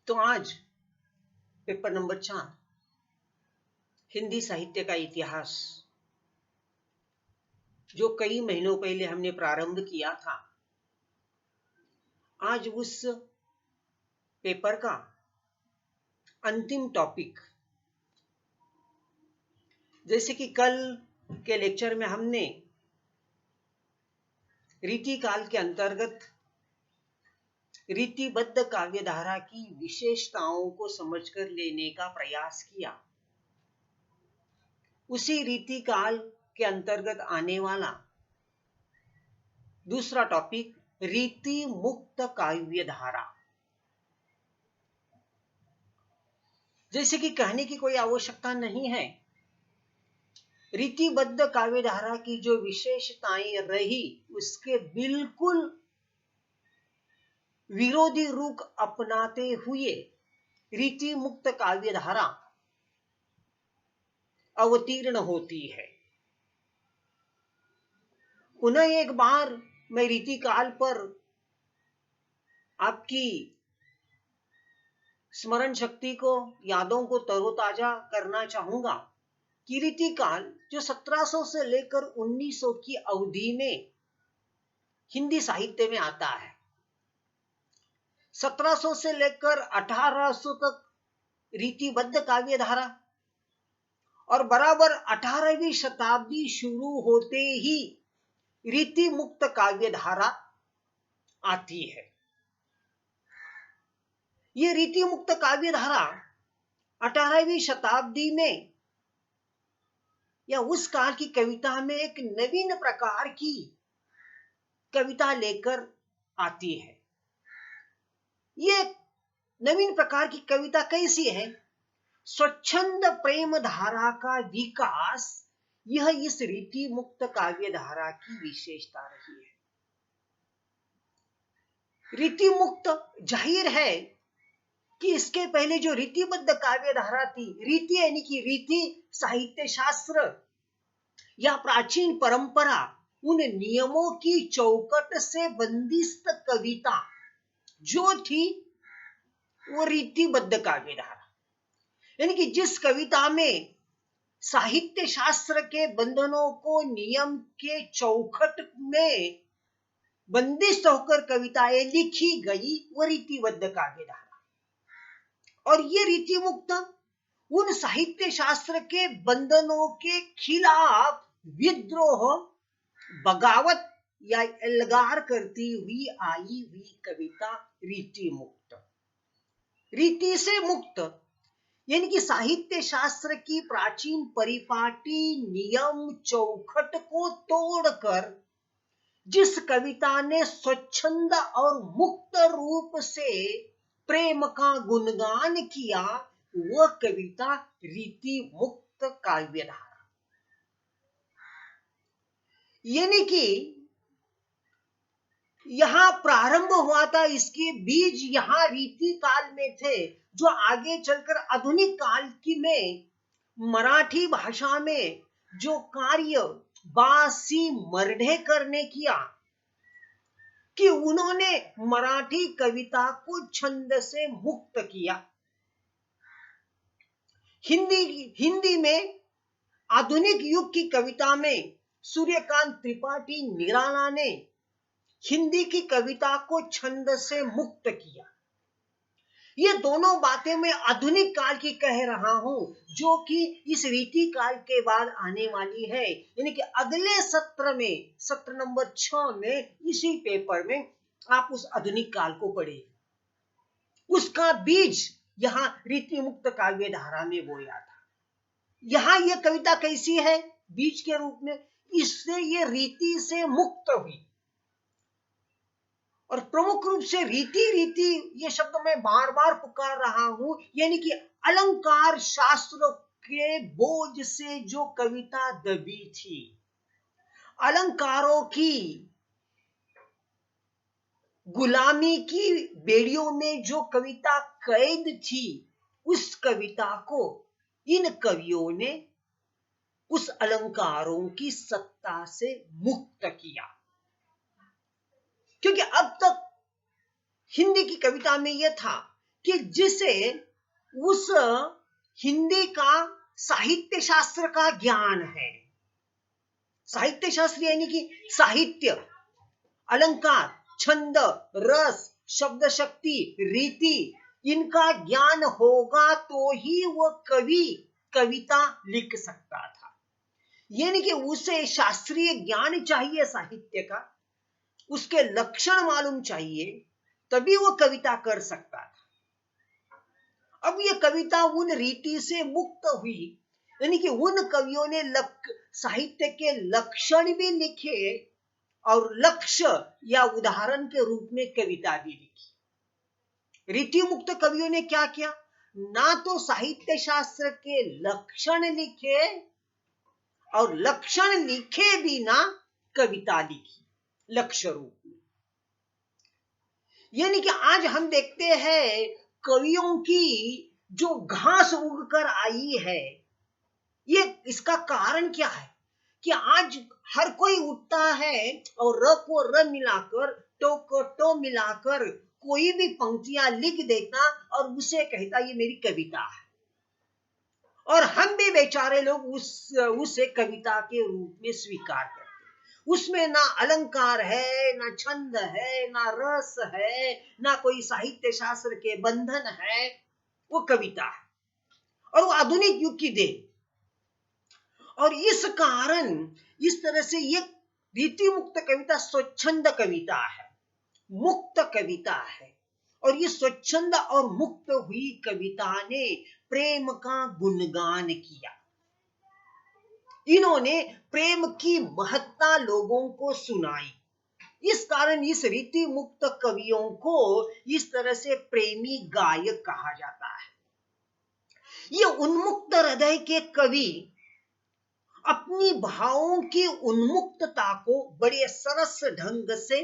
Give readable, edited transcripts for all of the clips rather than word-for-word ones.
तो आज paper number 4 Hindi साहित्य का इतिहास, जो कई महीनों पहले हमने प्रारंभ किया था, आज उस पेपर का अंतिम टॉपिक, जैसे कि कल के लेक्चर में हमने रीतिकाल के अंतर्गत रीतिबद्ध काव्यधारा की विशेषताओं को समझकर लेने का प्रयास किया। उसी रीतिकाल के अंतर्गत आने वाला दूसरा टॉपिक रीति मुक्त काव्यधारा। जैसे कि कहने की कोई आवश्यकता नहीं है, रीतिबद्ध काव्यधारा की जो विशेषताएं रही उसके बिल्कुल विरोधी रूप अपनाते हुए रीति मुक्त काव्यधारा अवतीर्ण होती है। पुनः एक बार मैं रीतिकाल पर आपकी स्मरण शक्ति को, यादों को तरोताजा करना चाहूंगा कि रीतिकाल जो 1700 से लेकर 1900 की अवधि में हिंदी साहित्य में आता है, 1700 से लेकर 1800 तक रीतिबद्ध काव्यधारा और बराबर 18वीं शताब्दी शुरू होते ही रीति मुक्त काव्यधारा आती है। ये रीति मुक्त काव्यधारा 18वीं शताब्दी में या उस काल की कविता में एक नवीन प्रकार की कविता लेकर आती है। ये नवीन प्रकार की कविता कैसी है? स्वच्छंद प्रेम धारा का विकास, यह इस रीति मुक्त काव्यधारा की विशेषता रही है। रीति मुक्त जाहिर है कि इसके पहले जो रीतिबद्ध काव्यधारा थी, रीति यानी कि रीति साहित्य शास्त्र या प्राचीन परंपरा, उन नियमों की चौकट से बंदिस्त कविता जो थी वो रीतिबद्ध काव्यधारा, यानी कि जिस कविता में साहित्य शास्त्र के बंधनों को नियम के चौखट में बंदिस्त होकर कविताएं लिखी गई, वो रीतिबद्ध काव्यधारा। और ये रीति मुक्त उन साहित्य शास्त्र के बंधनों के खिलाफ विद्रोह, बगावत या एल्गार करती हुई आई हुई कविता रीति मुक्त। रीति से मुक्त यानी कि साहित्य शास्त्र की प्राचीन परिपाटी नियम चौखट को तोड़कर जिस कविता ने स्वच्छंद और मुक्त रूप से प्रेम का गुणगान किया, वह कविता रीति मुक्त काव्यधारा। यानी कि यहां प्रारंभ हुआ था, इसके बीज यहां रीति काल में थे, जो आगे चलकर आधुनिक काल की में मराठी भाषा में जो कार्य बासी मर्ढेकर ने किया कि उन्होंने मराठी कविता को छंद से मुक्त किया। हिंदी में आधुनिक युग की कविता में सूर्यकांत त्रिपाठी निराला ने हिंदी की कविता को छंद से मुक्त किया। ये दोनों बातें मैं आधुनिक काल की कह रहा हूं, जो कि इस रीति काल के बाद आने वाली है। यानी कि अगले सत्र में, सत्र नंबर 6 में, इसी पेपर में आप उस आधुनिक काल को पढ़ेंगे। उसका बीज यहां रीति मुक्त काव्यधारा में बोया था। यहां यह कविता कैसी है बीज के रूप में? इससे ये रीति से मुक्त हुई। और प्रमुख रूप से रीति ये शब्द मैं बार बार पुकार रहा हूं, यानी कि अलंकार शास्त्र के बोझ से जो कविता दबी थी, अलंकारों की गुलामी की बेड़ियों में जो कविता कैद थी, उस कविता को इन कवियों ने उस अलंकारों की सत्ता से मुक्त किया। क्योंकि अब तक हिंदी की कविता में यह था कि जिसे उस हिंदी का साहित्य शास्त्र का ज्ञान है। साहित्य शास्त्र यानी कि साहित्य, अलंकार, छंद, रस, शब्द शक्ति, रीति, इनका ज्ञान होगा तो ही वो कवि कविता लिख सकता था। यानी कि उसे शास्त्रीय ज्ञान चाहिए साहित्य का, उसके लक्षण मालूम चाहिए, तभी वो कविता कर सकता था। अब ये कविता उन रीति से मुक्त हुई, यानी कि उन कवियों ने साहित्य के लक्षण भी लिखे और लक्ष्य या उदाहरण के रूप में कविता भी लिखी। रीति मुक्त कवियों ने क्या किया? ना तो साहित्य शास्त्र के लक्षण लिखे और लक्षण लिखे बिना कविता लिखी लक्ष्य रूप में। यानी कि आज हम देखते हैं कवियों की जो घास उगकर आई है, ये इसका कारण क्या है कि आज हर कोई उठता है और र को र मिलाकर, टो को टो मिलाकर कोई भी पंक्तियां लिख देता और उसे कहता ये मेरी कविता है, और हम भी बेचारे लोग उसे कविता के रूप में स्वीकार करते। उसमें ना अलंकार है, ना छंद है, ना रस है, ना कोई साहित्य शास्त्र के बंधन है, वो कविता है और वो आधुनिक युग की देन। और इस कारण इस तरह से ये रीति मुक्त कविता स्वच्छंद कविता है, मुक्त कविता है। और ये स्वच्छंद और मुक्त हुई कविता ने प्रेम का गुणगान किया। इन्होंने प्रेम की महत्ता लोगों को सुनाई। इस कारण इस रीति मुक्त कवियों को इस तरह से प्रेमी गायक कहा जाता है। ये उन्मुक्त हृदय के कवि अपनी भावों की उन्मुक्तता को बड़े सरस ढंग से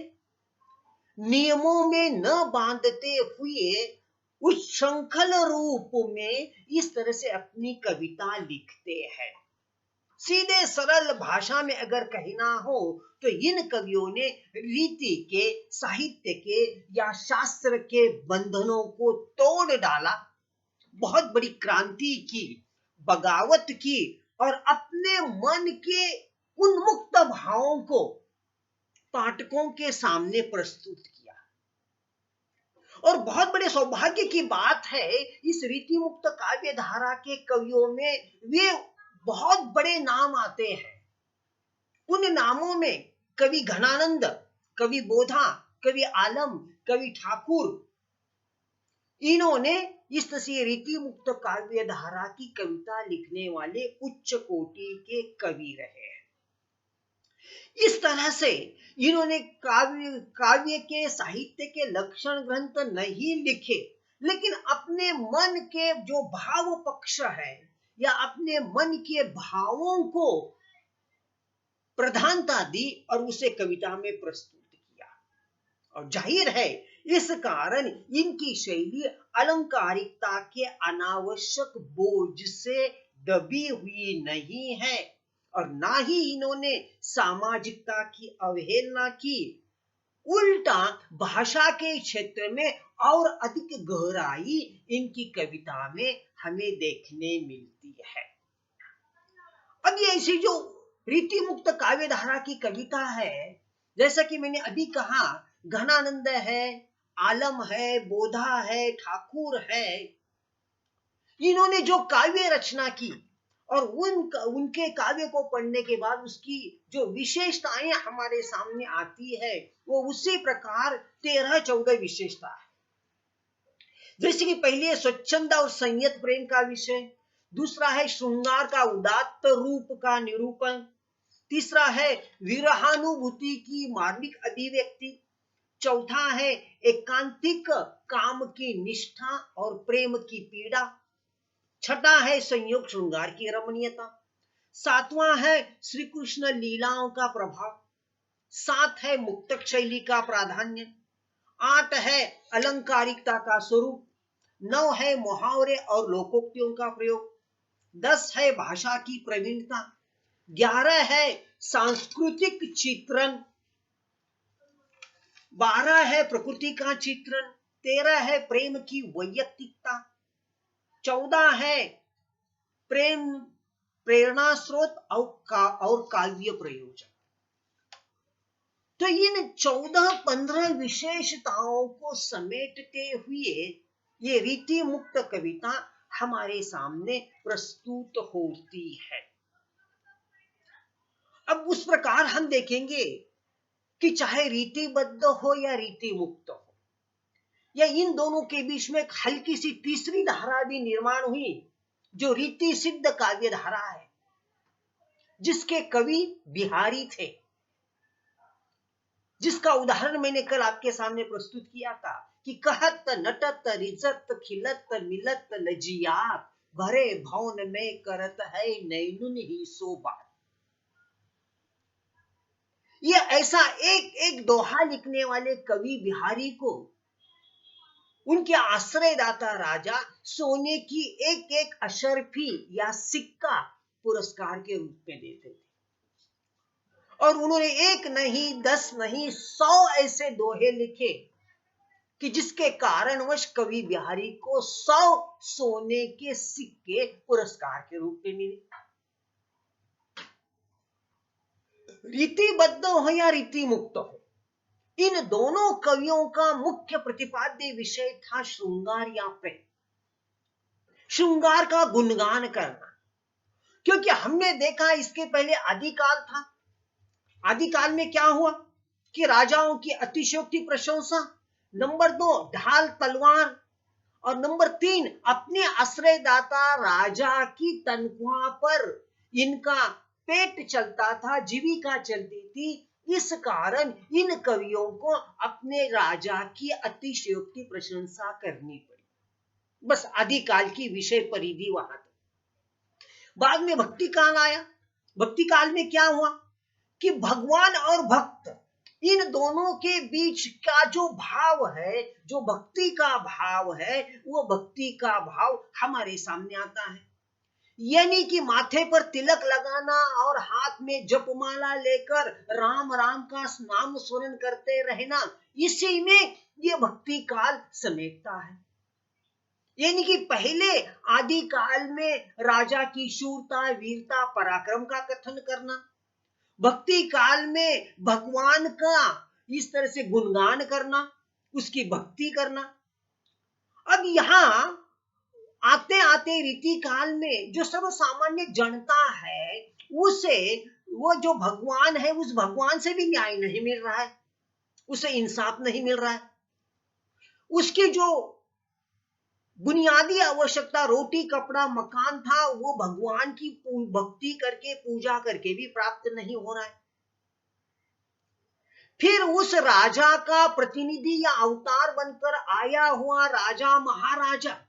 नियमों में न बांधते हुए उस श्रृंखल रूप में इस तरह से अपनी कविता लिखते हैं। सीधे सरल भाषा में अगर कहना हो तो इन कवियों ने रीति के, साहित्य के या शास्त्र के बंधनों को तोड़ डाला, बहुत बड़ी क्रांति की, बगावत की और अपने मन के उन्मुक्त भावों को पाठकों के सामने प्रस्तुत किया। और बहुत बड़े सौभाग्य की बात है, इस रीति मुक्त काव्य धारा के कवियों में वे बहुत बड़े नाम आते हैं। उन नामों में कवि घनानंद, कवि बोधा, कवि आलम, कवि ठाकुर, इन्होंने इस तरह से रीति मुक्त काव्य धारा की कविता लिखने वाले उच्च कोटि के कवि रहे हैं। इस तरह से इन्होंने काव्य के, साहित्य के लक्षण ग्रंथ नहीं लिखे, लेकिन अपने मन के जो भाव पक्ष है या अपने मन के भावों को प्रधानता दी और उसे कविता में प्रस्तुत किया। और जाहिर है इस कारण इनकी शैली अलंकारिकता के अनावश्यक बोझ से दबी हुई नहीं है और ना ही इन्होंने सामाजिकता की अवहेलना की, उल्टा भाषा के क्षेत्र में और अधिक गहराई इनकी कविता में हमें देखने मिलती है। अब ये ऐसी जो रीति मुक्त काव्य धारा की कविता है, जैसा कि मैंने अभी कहा, घनानंद है, आलम है, बोधा है, ठाकुर है, इन्होंने जो काव्य रचना की और उनके काव्य को पढ़ने के बाद उसकी जो विशेषताएं हमारे सामने आती है वो उसी प्रकार 13-14 विशेषता है। जैसे कि पहले स्वच्छंद और संयत प्रेम का विषय, दूसरा है श्रृंगार का उदात्त रूप का निरूपण, तीसरा है विरहानुभूति की मार्मिक अभिव्यक्ति, चौथा है एकांतिक काम की निष्ठा और प्रेम की पीड़ा, छठा है संयोग श्रृंगार की रमणीयता, सातवां है श्री कृष्ण लीलाओं का प्रभाव, सात है मुक्तक शैली का प्राधान्य, आठ है अलंकारिकता का स्वरूप, 9 है मुहावरे और लोकोक्तियों का प्रयोग, 10 है भाषा की प्रवीणता, 11 है सांस्कृतिक चित्रण, 12 है प्रकृति का चित्रण, 13 है प्रेम की वैयक्तिकता, 14 है प्रेम प्रेरणा स्रोत और काव्य प्रयोजन। तो इन 14-15 विशेषताओं को समेटते हुए ये रीति मुक्त कविता हमारे सामने प्रस्तुत होती है। अब उस प्रकार हम देखेंगे कि चाहे रीतिबद्ध हो या रीति मुक्त हो, या इन दोनों के बीच में एक हल्की सी तीसरी धारा भी निर्माण हुई, जो रीति सिद्ध काव्य धारा है, जिसके कवि बिहारी थे, जिसका उदाहरण मैंने कल आपके सामने प्रस्तुत किया था कि कहत नटत रिजत खिलत मिलत लजियात, भरे भवन में करत है नैनुन ही सो बात। ये ऐसा एक एक दोहा लिखने वाले कवि बिहारी को उनके आश्रयदाता राजा सोने की एक एक अशर्फी या सिक्का पुरस्कार के रूप में देते थे, और उन्होंने 1 नहीं 10 नहीं 100 ऐसे दोहे लिखे कि जिसके कारणवश कवि बिहारी को 100 सोने के सिक्के पुरस्कार के रूप में मिले। रीतिबद्ध हो या रीति मुक्त हो, इन दोनों कवियों का मुख्य प्रतिपाद्य विषय था श्रृंगार या प्रेम, श्रृंगार का गुणगान करना। क्योंकि हमने देखा इसके पहले आदिकाल था, आदिकाल में क्या हुआ कि राजाओं की अतिशयोक्ति प्रशंसा, नंबर 2 ढाल तलवार, और नंबर 3 अपने आश्रयदाता राजा की तनख्वाह पर इनका पेट चलता था, जीविका चलती थी। इस कारण इन कवियों को अपने राजा की अतिशयोक्ति प्रशंसा करनी पड़ी। बस आदिकाल की विषय परिधि वहां तक। बाद में भक्ति काल आया। भक्ति काल में क्या हुआ कि भगवान और भक्त, इन दोनों के बीच का जो भाव है, जो भक्ति का भाव है, वो भक्ति का भाव हमारे सामने आता है। यानी कि माथे पर तिलक लगाना और हाथ में जपमाला लेकर राम राम का नाम स्मरण करते रहना, इसी में ये भक्ति काल समेटता है। यानी कि पहले आदि काल में राजा की शूरता, वीरता, पराक्रम का कथन करना, भक्ति काल में भगवान का इस तरह से गुणगान करना, उसकी भक्ति करना। अब यहां आते आते रीति काल में जो सब सामान्य जनता है, उसे वो जो भगवान है, उस भगवान से भी न्याय नहीं मिल रहा है, उसे इंसाफ नहीं मिल रहा है। उसकी जो बुनियादी आवश्यकता रोटी कपड़ा मकान था, वो भगवान की भक्ति करके पूजा करके भी प्राप्त नहीं हो रहा है। फिर उस राजा का प्रतिनिधि या अवतार बनकर आया हुआ राजा महाराजा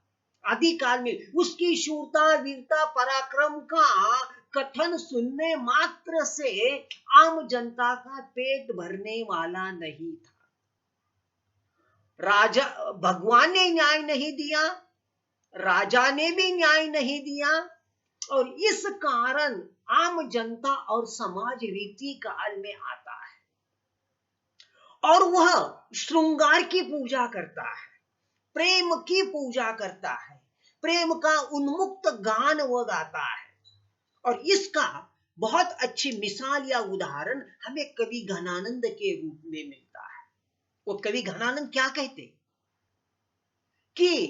आदिकाल में, उसकी शूरता, वीरता, पराक्रम का कथन सुनने मात्र से आम जनता का पेट भरने वाला नहीं था। राजा, भगवान ने न्याय नहीं दिया, राजा ने भी न्याय नहीं दिया, और इस कारण आम जनता और समाज रीति काल में आता है और वह श्रृंगार की पूजा करता है, प्रेम की पूजा करता है, प्रेम का उन्मुक्त गान वह गाता है। और इसका बहुत अच्छी मिसाल या उदाहरण हमें कवि घनानंद के रूप में मिलता है। वो कवि घनानंद क्या कहते कि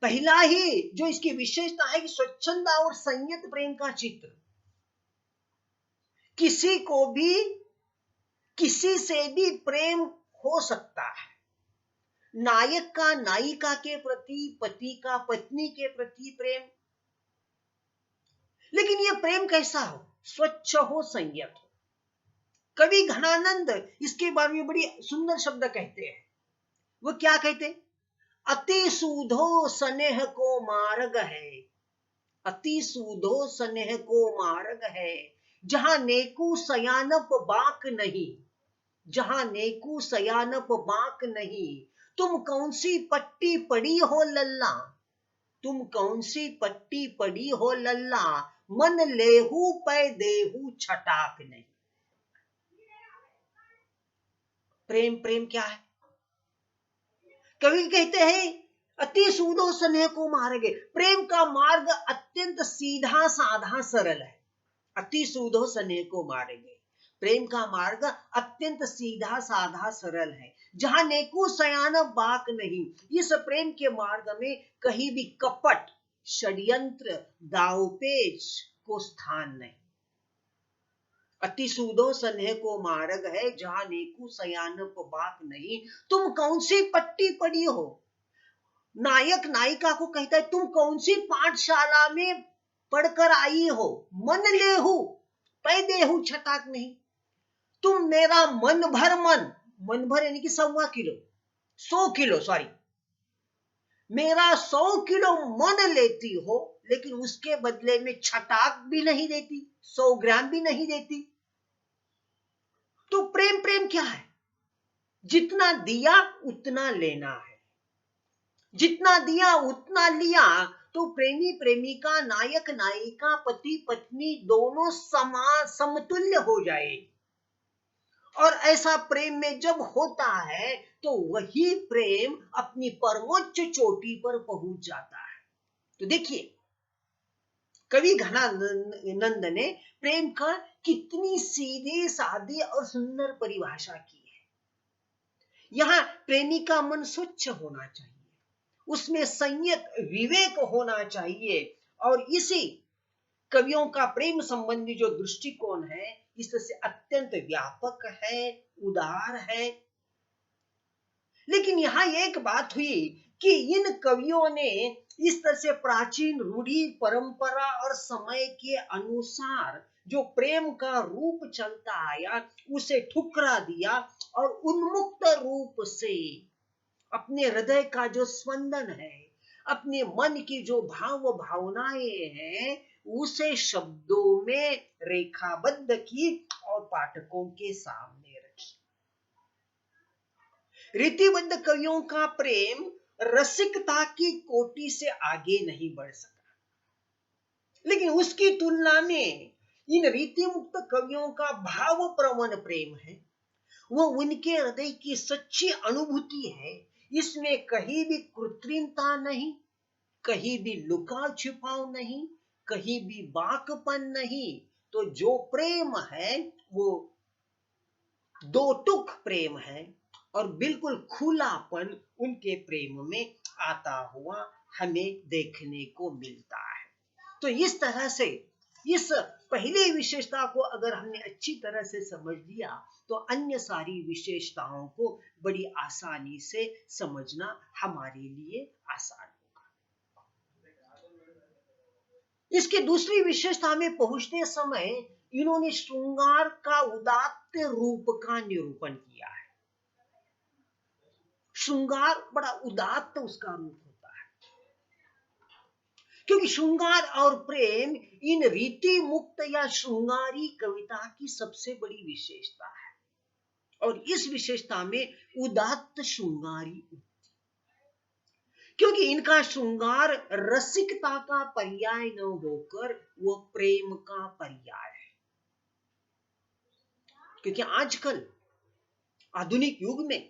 पहला ही जो इसकी विशेषता है कि स्वच्छंद और संयत प्रेम का चित्र, किसी को भी किसी से भी प्रेम हो सकता है। नायक का नायिका के प्रति, पति का पत्नी के प्रति प्रेम, लेकिन यह प्रेम कैसा हो? स्वच्छ हो, संयत हो। कवि घनानंद इसके बारे में बड़ी सुंदर शब्द कहते हैं। वो क्या कहते? अति सूधो स्नेह को मार्ग है, अति सूधो स्नेह को मार्ग है, जहां नेकू सयानप बाक नहीं, जहां नेकू सयानप बाक नहीं। तुम कौन सी पट्टी पड़ी हो लल्ला, तुम कौन सी पट्टी पड़ी हो लल्ला, मन लेहू पै देहू छटाक नहीं। प्रेम, प्रेम क्या है? कवि कहते हैं अति सूदो स्नेह को मार्गे, प्रेम का मार्ग अत्यंत सीधा साधा सरल है। अति सूदो स्नेह को मारेंगे, प्रेम का मार्ग अत्यंत सीधा साधा सरल है, जहां नेकू सयान बाक नहीं। इस प्रेम के मार्ग में कहीं भी कपट, षड्यंत्र, दावपेच को स्थान नहीं। अति सूदो स्नेह को मार्ग है, जहां नेकू सयान बाक नहीं। तुम कौन सी पट्टी पड़ी हो, नायक नायिका को कहता है तुम कौन सी पाठशाला में पढ़कर आई हो, मन लेहू पैदेहू छटाक नहीं। तुम मेरा मन भर मन भर यानी कि 1.25 किलो, 100 किलो सॉरी, मेरा 100 किलो मन लेती हो, लेकिन उसके बदले में छटाक भी नहीं देती, 100 ग्राम भी नहीं देती। तो प्रेम प्रेम क्या है? जितना दिया उतना लेना है, जितना दिया उतना लिया। तो प्रेमी प्रेमिका, नायक नायिका, पति पत्नी दोनों समान समतुल्य हो जाए। और ऐसा प्रेम में जब होता है तो वही प्रेम अपनी परमोच्च चोटी पर पहुंच जाता है। तो देखिए कवि घनानंद ने प्रेम का कितनी सीधी सादी और सुंदर परिभाषा की है। यहां प्रेमी का मन स्वच्छ होना चाहिए, उसमें संयत विवेक होना चाहिए। और इसी कवियों का प्रेम संबंधी जो दृष्टिकोण है इससे अत्यंत व्यापक है, उदार है। लेकिन यहां एक बात हुई कि इन कवियों ने इस तरह से प्राचीन रूढ़ी परंपरा और समय के अनुसार जो प्रेम का रूप चलता आया उसे ठुकरा दिया और उन्मुक्त रूप से अपने हृदय का जो स्पंदन है, अपने मन की जो भाव भावनाएं हैं, उसे शब्दों में रेखाबद्ध की और पाठकों के सामने रखी। रीतिबद्ध कवियों का प्रेम रसिकता की कोटि से आगे नहीं बढ़ सका, लेकिन उसकी तुलना में इन रीति मुक्त कवियों का भाव प्रवण प्रेम है, वो उनके हृदय की सच्ची अनुभूति है। इसमें कहीं भी कृत्रिमता नहीं, कहीं भी लुका छिपाव नहीं, कहीं भी बाकपन नहीं। तो जो प्रेम है वो दो टुक प्रेम है और बिल्कुल खुलापन उनके प्रेम में आता हुआ हमें देखने को मिलता है। तो इस तरह से इस पहली विशेषता को अगर हमने अच्छी तरह से समझ लिया तो अन्य सारी विशेषताओं को बड़ी आसानी से समझना हमारे लिए आसान होगा। इसके दूसरी विशेषता में पहुंचते समय इन्होंने श्रृंगार का उदात्त रूप का निरूपण किया है। श्रृंगार बड़ा उदात्त उसका रूप होता है, क्योंकि श्रृंगार और प्रेम इन रीति मुक्त या श्रृंगारी कविता की सबसे बड़ी विशेषता है। और इस विशेषता में उदात्त श्रृंगारी, क्योंकि इनका श्रृंगार रसिकता का पर्याय न होकर वो प्रेम का पर्याय है। क्योंकि आजकल आधुनिक युग में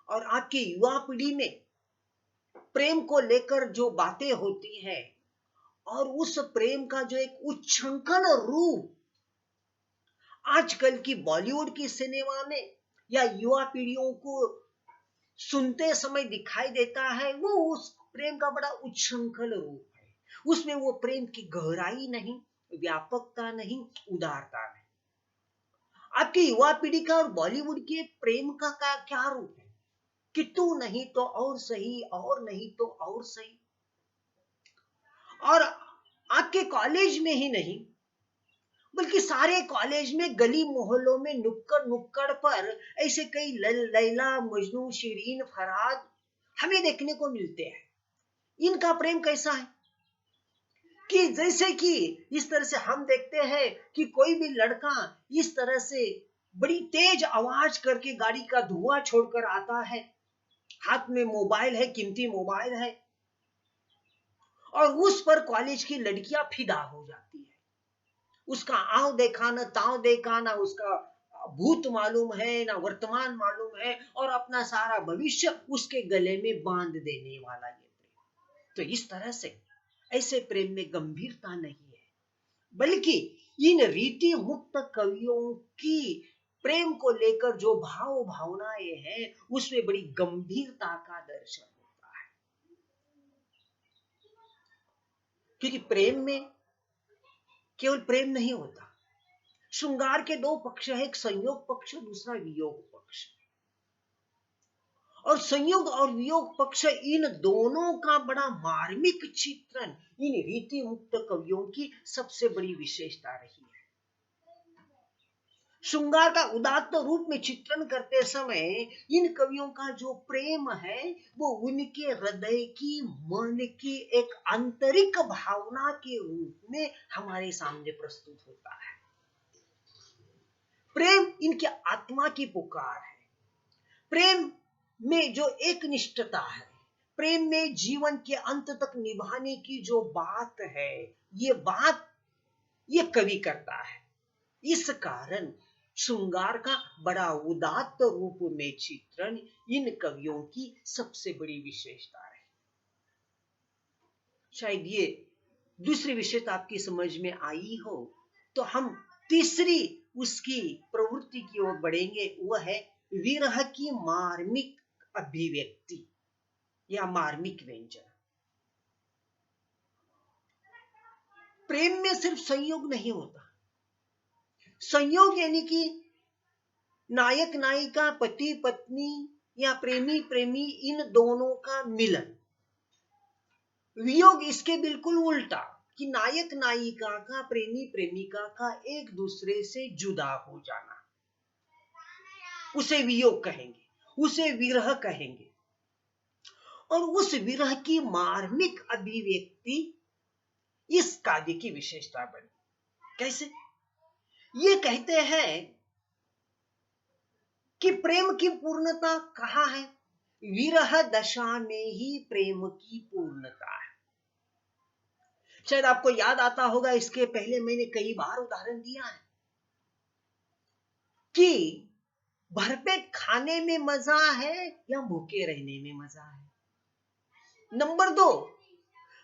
और आपकी युवा पीढ़ी में प्रेम को लेकर जो बातें होती हैं और उस प्रेम का जो एक उच्छृंखल रूप आजकल की बॉलीवुड की सिनेमा में या युवा पीढ़ियों को सुनते समय दिखाई देता है, वो उस प्रेम का बड़ा उच्छृंखल रूप है। उसमें वो प्रेम की गहराई नहीं, व्यापकता नहीं, उदारता नहीं। आपकी युवा पीढ़ी का और बॉलीवुड के प्रेम का क्या रूप है? कि तू नहीं तो और सही, और नहीं तो और सही। और आपके कॉलेज में ही नहीं बल्कि सारे कॉलेज में, गली मोहल्लों में, नुक्कड़ नुक्कड़ पर ऐसे कई लैला मजनू, शिरीन, फरहाद हमें देखने को मिलते हैं। इनका प्रेम कैसा है कि जैसे कि इस तरह से हम देखते हैं कि कोई भी लड़का इस तरह से बड़ी तेज आवाज करके गाड़ी का धुआं छोड़कर आता है, हाथ में मोबाइल है, कीमती मोबाइल है, और उस पर कॉलेज की लड़कियां फिदा हो जाती है। उसका आंव देखाना, ताव देखाना, उसका भूत मालूम है, ना वर्तमान मालूम है, और अपना सारा भविष्य उसके गले में बांध देने वाला ये प्रेम। तो इस तरह से ऐसे प्रेम में गंभीरता नहीं है, बल्कि इन रीति मुक्त कवियों की प्रेम को लेकर जो भाव भावनाएं हैं उसमें बड़ी गंभीरता का दर्शन होता है। क्योंकि प्रेम में केवल प्रेम नहीं होता, श्रृंगार के दो पक्ष है, एक संयोग पक्ष, दूसरा वियोग पक्ष। और संयोग और वियोग पक्ष, इन दोनों का बड़ा मार्मिक चित्रण इन रीति मुक्त कवियों की सबसे बड़ी विशेषता रही है। श्रृंगार का उदात्त रूप में चित्रण करते समय इन कवियों का जो प्रेम है वो उनके हृदय की, मन की एक आंतरिक भावना के रूप में हमारे सामने प्रस्तुत होता है। प्रेम इनकी आत्मा की पुकार है। प्रेम में जो एक निष्ठता है, प्रेम में जीवन के अंत तक निभाने की जो बात है, ये बात ये कवि करता है। इस कारण श्रृंगार का बड़ा उदात्त रूप में चित्रण इन कवियों की सबसे बड़ी विशेषता है। शायद ये दूसरी विशेषता आपकी समझ में आई हो, तो हम तीसरी उसकी प्रवृत्ति की ओर बढ़ेंगे। वह है विरह की मार्मिक अभिव्यक्ति या मार्मिक व्यंजन। प्रेम में सिर्फ संयोग नहीं होता। संयोग यानी कि नायक नायिका, पति पत्नी या प्रेमी प्रेमी, इन दोनों का मिलन। वियोग इसके बिल्कुल उल्टा, कि नायक नायिका का, प्रेमी प्रेमिका का एक दूसरे से जुदा हो जाना, उसे वियोग कहेंगे, उसे विरह कहेंगे। और उस विरह की मार्मिक अभिव्यक्ति इस काव्य की विशेषता बनी। कैसे? ये कहते हैं कि प्रेम की पूर्णता कहाँ है? विरह दशा में ही प्रेम की पूर्णता है। शायद आपको याद आता होगा, इसके पहले मैंने कई बार उदाहरण दिया है कि भरपेट खाने में मजा है या भूखे रहने में मजा है। नंबर 2,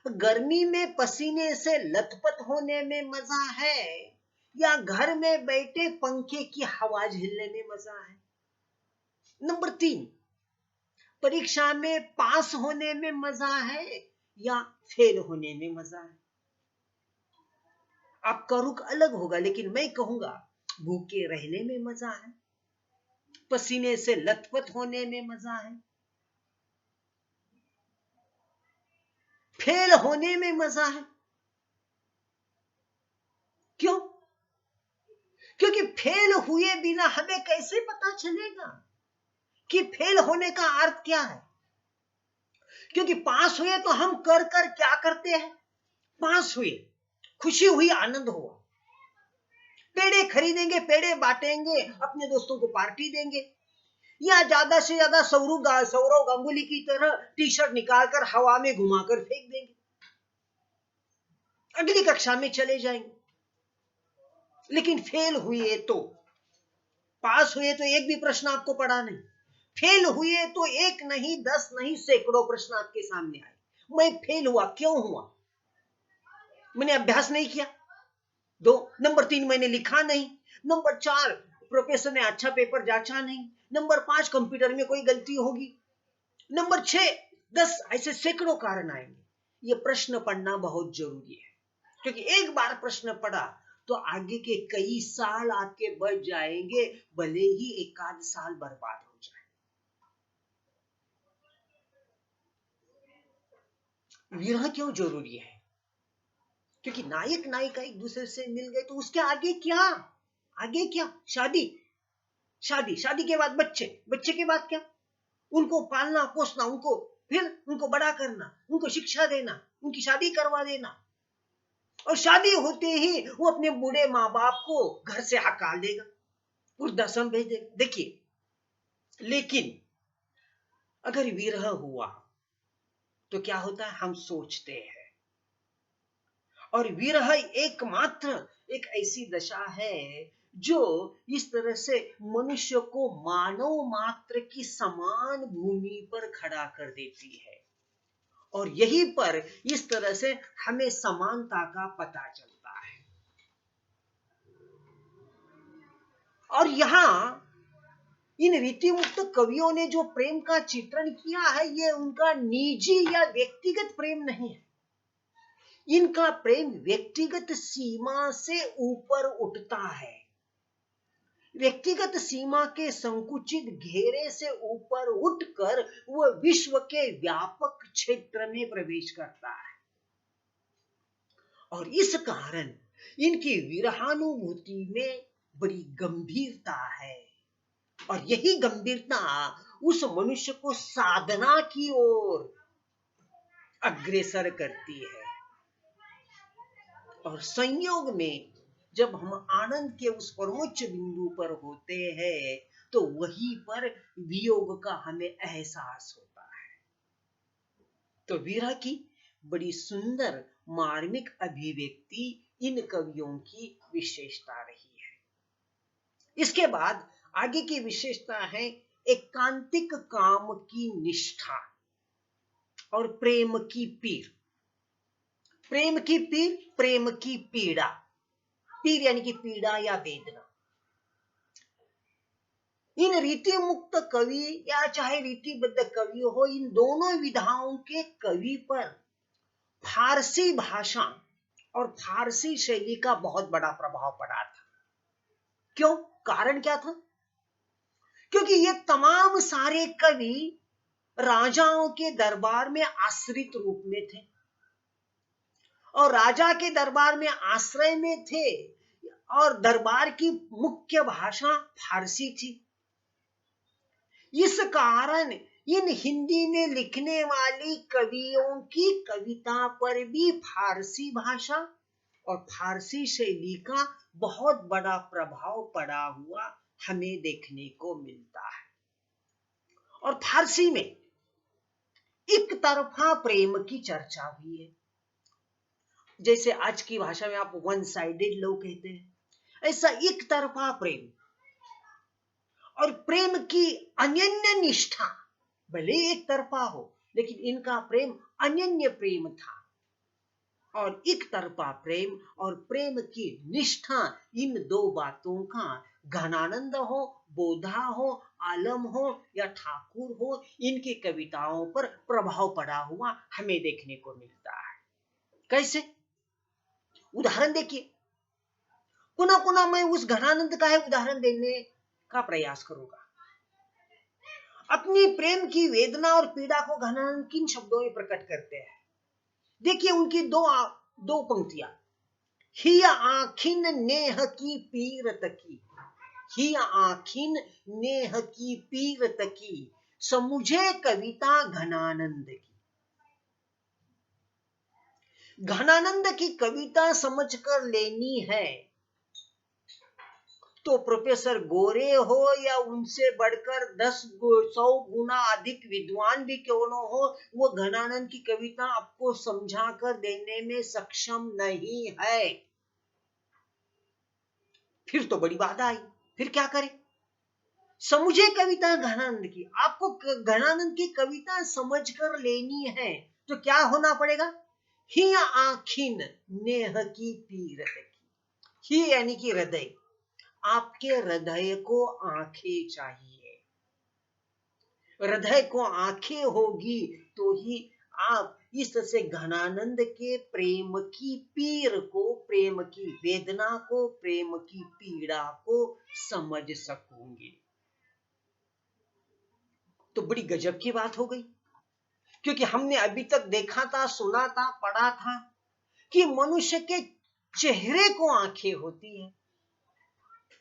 गर्मी में पसीने से लथपथ होने में मजा है या घर में बैठे पंखे की हवा झेलने में मजा है। नंबर 3, परीक्षा में पास होने में मजा है या फेल होने में मजा है। आपका रुख अलग होगा, लेकिन मैं कहूंगा भूखे रहने में मजा है, पसीने से लथपथ होने में मजा है, फेल होने में मजा है। क्यों? क्योंकि फेल हुए बिना हमें कैसे पता चलेगा कि फेल होने का अर्थ क्या है? क्योंकि पास हुए तो हम कर कर क्या करते हैं? पास हुए, खुशी हुई, आनंद हुआ, पेड़े खरीदेंगे, पेड़े बांटेंगे, अपने दोस्तों को पार्टी देंगे, या ज्यादा से ज्यादा सौरव गांगुली की तरह टी शर्ट निकालकर हवा में घुमाकर फेंक देंगे, अगली कक्षा में चले जाएंगे। लेकिन फेल हुए तो, पास हुए तो एक भी प्रश्न आपको पड़ा नहीं, फेल हुए तो एक नहीं, 10 नहीं, सैकड़ों प्रश्न आपके सामने आए। मैं फेल हुआ, क्यों हुआ? मैंने अभ्यास नहीं किया। 2, नंबर 3, मैंने लिखा नहीं। नंबर 4, प्रोफेसर ने अच्छा पेपर जांचा नहीं। नंबर 5, कंप्यूटर में कोई गलती होगी। नंबर 6, 10, ऐसे सैकड़ों कारण आएंगे। ये प्रश्न पढ़ना बहुत जरूरी है, क्योंकि एक बार प्रश्न पढ़ा तो आगे के कई साल आपके बच जाएंगे, भले ही एक आध साल बर्बाद हो जाए। विरह क्यों जरूरी है? क्योंकि नायक नायिका एक दूसरे से मिल गए तो उसके आगे क्या? आगे क्या? शादी, शादी, शादी के बाद बच्चे, बच्चे के बाद क्या? उनको पालना पोसना, उनको फिर उनको बड़ा करना, उनको शिक्षा देना, उनकी शादी करवा देना, और शादी होते ही वो अपने बूढ़े माँ बाप को घर से हकाल देगा, वृद्धाश्रम भेज देगा। देखिए, लेकिन अगर विरह हुआ तो क्या होता है? हम सोचते हैं। और विरह एकमात्र एक ऐसी दशा है जो इस तरह से मनुष्य को मानव मात्र की समान भूमि पर खड़ा कर देती है। और यहीं पर इस तरह से हमें समानता का पता चलता है। और यहाँ इन रीति मुक्त कवियों ने जो प्रेम का चित्रण किया है, ये उनका निजी या व्यक्तिगत प्रेम नहीं है। इनका प्रेम व्यक्तिगत सीमा से ऊपर उठता है, व्यक्तिगत सीमा के संकुचित घेरे से ऊपर उठकर वह विश्व के व्यापक क्षेत्र में प्रवेश करता है। और इस कारण इनकी विरहानुभूति में बड़ी गंभीरता है। और यही गंभीरता उस मनुष्य को साधना की ओर अग्रसर करती है। और संयोग में जब हम आनंद के उस परमोच्च बिंदु पर होते हैं, तो वहीं पर वियोग का हमें एहसास होता है। तो विरह की बड़ी सुंदर मार्मिक अभिव्यक्ति इन कवियों की विशेषता रही है। इसके बाद आगे की विशेषता है एकांतिक काम की निष्ठा और प्रेम की पीर। प्रेम की पीर, प्रेम की पीड़ा। पीर यानी कि पीड़ा या वेदना। इन रीति मुक्त कवि या चाहे रीतिबद्ध कवि हो, इन दोनों विधाओं के कवि पर फारसी भाषा और फारसी शैली का बहुत बड़ा प्रभाव पड़ा था। क्यों? कारण क्या था? क्योंकि ये तमाम सारे कवि राजाओं के दरबार में आश्रित रूप में थे और राजा के दरबार में आश्रय में थे, और दरबार की मुख्य भाषा फारसी थी। इस कारण इन हिंदी में लिखने वाली कवियों की कविता पर भी फारसी भाषा और फारसी शैली का बहुत बड़ा प्रभाव पड़ा हुआ हमें देखने को मिलता है। और फारसी में एक तरफा प्रेम की चर्चा हुई है। जैसे आज की भाषा में आप वन साइडेड लोग कहते हैं, ऐसा एक तरफा प्रेम और प्रेम की अनन्य निष्ठा, भले एक तरफा हो लेकिन इनका प्रेम अनन्य प्रेम था। और एक तरफा प्रेम और प्रेम की निष्ठा, इन दो बातों का घनानंद हो, बोधा हो, आलम हो या ठाकुर हो, इनकी कविताओं पर प्रभाव पड़ा हुआ हमें देखने को मिलता है। कैसे? उदाहरण देखिए। पुनः पुनः मैं उस घनानंद का है उदाहरण देने का प्रयास करूंगा। अपनी प्रेम की वेदना और पीड़ा को घनानंद किन शब्दों में प्रकट करते हैं? देखिए उनकी दो पंक्तियां। ही आखिन नेह की पीरत की, ही आखिन नेह की पीरत की, समुझे कविता घनानंद की। घनानंद की कविता समझकर लेनी है तो प्रोफेसर गोरे हो या उनसे बढ़कर 10-100 गुना अधिक विद्वान भी क्यों न हो, वो घनानंद की कविता आपको समझा कर देने में सक्षम नहीं है। फिर तो बड़ी बात आई। फिर क्या करें? समझे कविता घनानंद की। आपको घनानंद की कविता समझ कर लेनी है तो क्या होना पड़ेगा? ही आखिन नेह की पीरत की। ही यानी कि हृदय। आपके हृदय को आंखें चाहिए। हृदय को आंखें होगी तो ही आप इस से घनानंद के प्रेम की पीर को, प्रेम की वेदना को, प्रेम की पीड़ा को समझ सकोगे। तो बड़ी गजब की बात हो गई, क्योंकि हमने अभी तक देखा था, सुना था, पढ़ा था कि मनुष्य के चेहरे को आंखें होती हैं,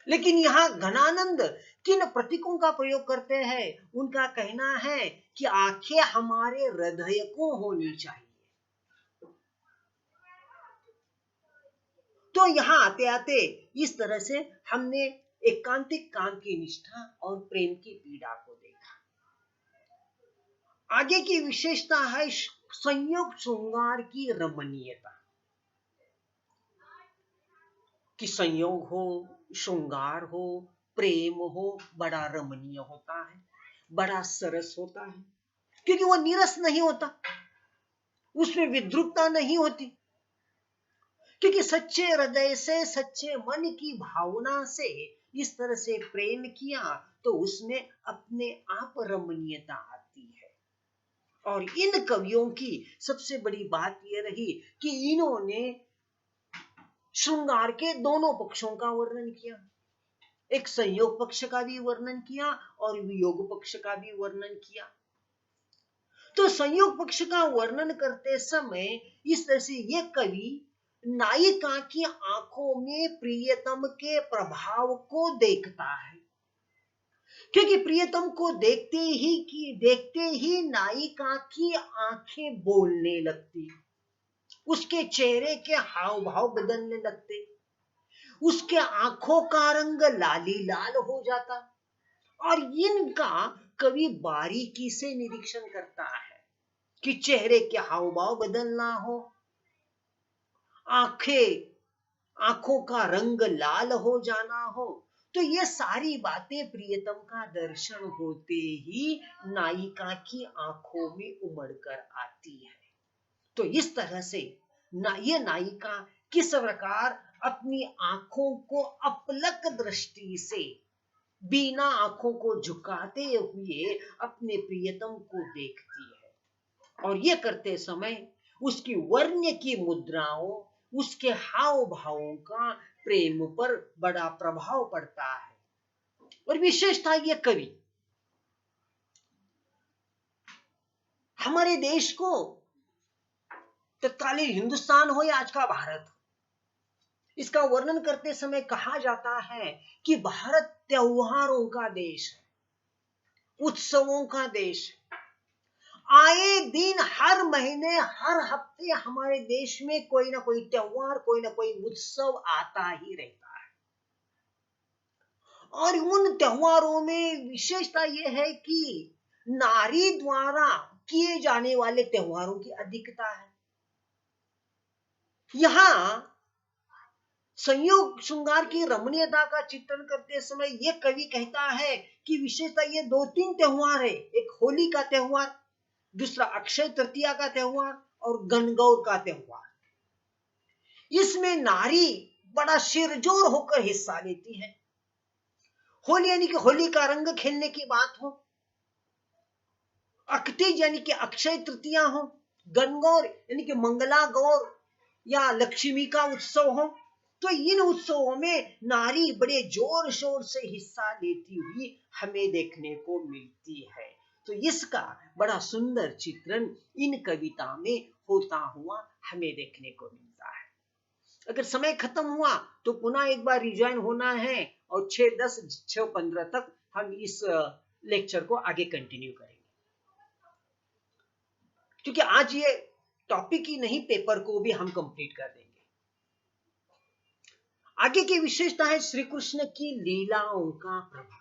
लेकिन यहां घनानंद किन प्रतीकों का प्रयोग करते हैं? उनका कहना है कि आंखें हमारे हृदय को होनी चाहिए। तो यहां आते आते इस तरह से हमने एकांतिक काम की निष्ठा और प्रेम की पीड़ा को देखा। आगे की विशेषता है संयोग श्रृंगार की रमणीयता। कि संयोग हो, श्रृंगार हो, प्रेम हो, बड़ा रमणीय होता है, बड़ा सरस होता है, क्योंकि वो नीरस नहीं होता, उसमें विद्रुपता नहीं होती, क्योंकि सच्चे हृदय से, सच्चे मन की भावना से इस तरह से प्रेम किया तो उसमें अपने आप रमणीयता आती है। और इन कवियों की सबसे बड़ी बात यह रही कि इन्होंने श्रृंगार के दोनों पक्षों का वर्णन किया, एक संयोग पक्ष का भी वर्णन किया और वियोग पक्ष का भी वर्णन किया। तो संयोग पक्ष का वर्णन करते समय इस तरह से ये कवि नायिका की आंखों में प्रियतम के प्रभाव को देखता है, क्योंकि प्रियतम को देखते ही नायिका की आंखें बोलने लगती, उसके चेहरे के हाव भाव बदलने लगते, उसके आंखों का रंग लाली लाल हो जाता। और इनका कवि बारीकी से निरीक्षण करता है कि चेहरे के हाव भाव बदलना हो, आंखों का रंग लाल हो जाना हो, तो ये सारी बातें प्रियतम का दर्शन होते ही नायिका की आंखों में उमड़ कर आती है। तो इस तरह से ये नायिका किस प्रकार अपनी आंखों को अपलक दृष्टि से बिना आंखों को झुकाते हुए अपने प्रियतम को देखती है, और ये करते समय उसकी वर्ण की मुद्राओं, उसके हाव भावों का प्रेम पर बड़ा प्रभाव पड़ता है। और विशेषता ये कवि हमारे देश को, तत्कालीन हिंदुस्तान हो या आज का भारत, इसका वर्णन करते समय कहा जाता है कि भारत त्योहारों का देश है, उत्सवों का देश है। आए दिन, हर महीने, हर हफ्ते हमारे देश में कोई ना कोई त्योहार, कोई ना कोई उत्सव आता ही रहता है। और उन त्योहारों में विशेषता यह है कि नारी द्वारा किए जाने वाले त्योहारों की अधिकता है। यहां संयोग श्रृंगार की रमणीयता का चित्रण करते समय यह कवि कहता है कि विशेषता ये 2-3 त्योहार है, एक होली का त्योहार, दूसरा अक्षय तृतीया का त्योहार और गणगौर का त्योहार। इसमें नारी बड़ा शिरजोर होकर हिस्सा लेती है। होली यानी कि होली का रंग खेलने की बात हो, अक्तीज यानी कि अक्षय तृतीया हो, गणगौर यानी कि मंगला गौर या लक्ष्मी का उत्सव हो, तो इन उत्सवों में नारी बड़े जोर शोर से हिस्सा लेती हुई हमें देखने को मिलती है। तो इसका बड़ा सुंदर चित्रण इन कविता में होता हुआ हमें देखने को मिलता है। अगर समय खत्म हुआ तो पुनः एक बार रिज्वाइन होना है और 6:10, 6:15 तक हम इस लेक्चर को आगे कंटिन्यू करेंगे, क्योंकि आज ये टॉपिक ही नहीं, पेपर को भी हम कंप्लीट कर देंगे। आगे की विशेषता है श्री कृष्ण की लीलाओं का प्रभाव।